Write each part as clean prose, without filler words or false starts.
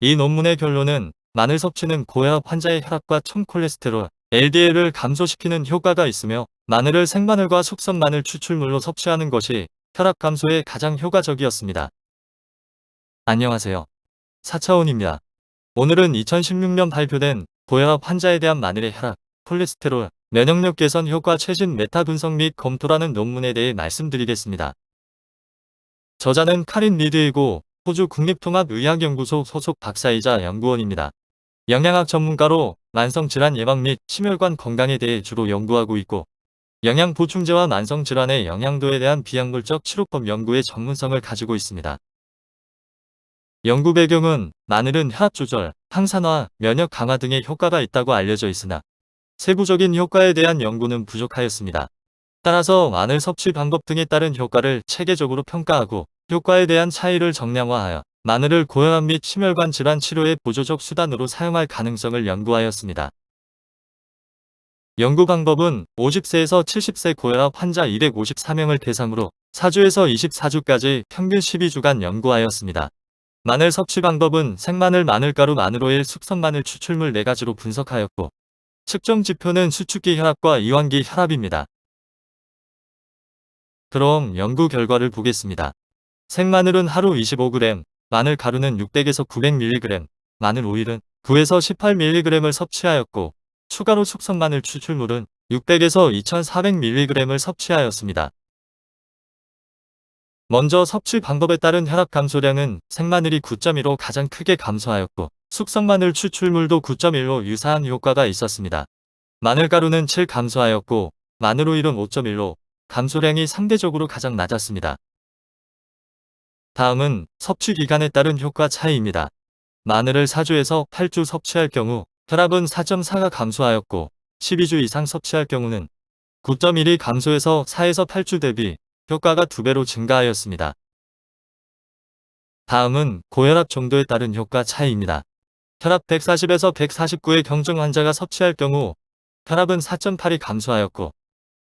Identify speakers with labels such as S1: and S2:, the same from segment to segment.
S1: 이 논문의 결론은 마늘 섭취는 고혈압 환자의 혈압과 첨콜레스테롤, LDL을 감소시키는 효과가 있으며 마늘을 생마늘과 숙성 마늘 추출물로 섭취하는 것이 혈압 감소에 가장 효과적이었습니다. 안녕하세요. 사차원입니다. 오늘은 2016년 발표된 고혈압 환자에 대한 마늘의 혈압, 콜레스테롤, 면역력 개선 효과 최신 메타 분석 및 검토라는 논문에 대해 말씀드리겠습니다. 저자는 카린 리드이고 호주 국립통합의학연구소 소속 박사이자 연구원입니다. 영양학 전문가로 만성질환 예방 및 심혈관 건강에 대해 주로 연구하고 있고 영양 보충제와 만성질환의 영양도에 대한 비약물적 치료법 연구의 전문성을 가지고 있습니다. 연구 배경은 마늘은 혈압 조절, 항산화, 면역 강화 등의 효과가 있다고 알려져 있으나 세부적인 효과에 대한 연구는 부족하였습니다. 따라서 마늘 섭취 방법 등에 따른 효과를 체계적으로 평가하고 효과에 대한 차이를 정량화하여 마늘을 고혈압 및 심혈관 질환 치료의 보조적 수단으로 사용할 가능성을 연구하였습니다. 연구 방법은 50세에서 70세 고혈압 환자 254명을 대상으로 4주에서 24주까지 평균 12주간 연구하였습니다. 마늘 섭취 방법은 생마늘, 마늘가루, 마늘오일, 숙성마늘 추출물 4가지로 분석하였고 측정 지표는 수축기 혈압과 이완기 혈압입니다. 그럼 연구 결과를 보겠습니다. 생마늘은 하루 25g, 마늘가루는 600에서 900mg, 마늘오일은 9에서 18mg을 섭취하였고 추가로 숙성마늘 추출물은 600에서 2400mg을 섭취하였습니다. 먼저 섭취 방법에 따른 혈압 감소량은 생마늘이 9.2로 가장 크게 감소하였고 숙성마늘 추출물도 9.1로 유사한 효과가 있었습니다. 마늘가루는 7 감소하였고 마늘오일은 5.1로 감소량이 상대적으로 가장 낮았습니다. 다음은 섭취 기간에 따른 효과 차이입니다. 마늘을 4주에서 8주 섭취할 경우 혈압은 4.4가 감소하였고 12주 이상 섭취할 경우는 9.1이 감소해서 4에서 8주 대비 효과가 2배로 증가하였습니다. 다음은 고혈압 정도에 따른 효과 차이입니다. 혈압 140에서 149의 경증 환자가 섭취할 경우 혈압은 4.8이 감소하였고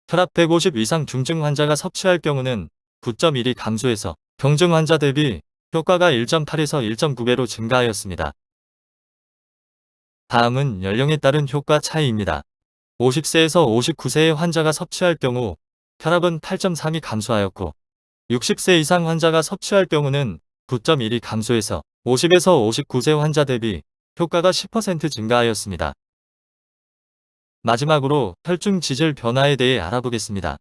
S1: 혈압 150 이상 중증 환자가 섭취할 경우는 9.1이 감소해서 경증 환자 대비 효과가 1.8에서 1.9배로 증가하였습니다. 다음은 연령에 따른 효과 차이입니다. 50세에서 59세의 환자가 섭취할 경우 혈압은 8.3이 감소하였고 60세 이상 환자가 섭취할 경우는 9.1이 감소해서 50에서 59세 환자 대비 효과가 10% 증가하였습니다. 마지막으로 혈중 지질 변화에 대해 알아보겠습니다.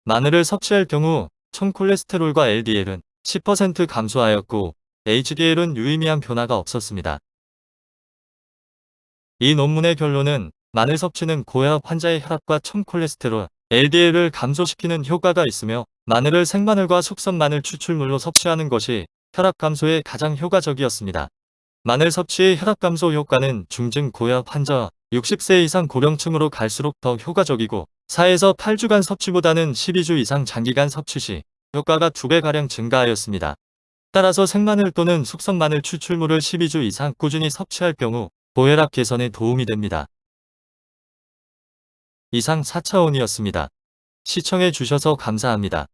S1: 마늘을 섭취할 경우 총 콜레스테롤과 LDL은 10% 감소하였고 HDL은 유의미한 변화가 없었습니다. 이 논문의 결론은 마늘 섭취는 고혈압 환자의 혈압과 총 콜레스테롤, LDL을 감소시키는 효과가 있으며 마늘을 생마늘과 숙성마늘 추출물로 섭취하는 것이 혈압 감소에 가장 효과적이었습니다. 마늘 섭취의 혈압 감소 효과는 중증 고혈압 환자 60세 이상 고령층으로 갈수록 더 효과적이고 4에서 8주간 섭취보다는 12주 이상 장기간 섭취 시 효과가 2배가량 증가하였습니다. 따라서 생마늘 또는 숙성마늘 추출물을 12주 이상 꾸준히 섭취할 경우 고혈압 개선에 도움이 됩니다. 이상 4차원이었습니다. 시청해 주셔서 감사합니다.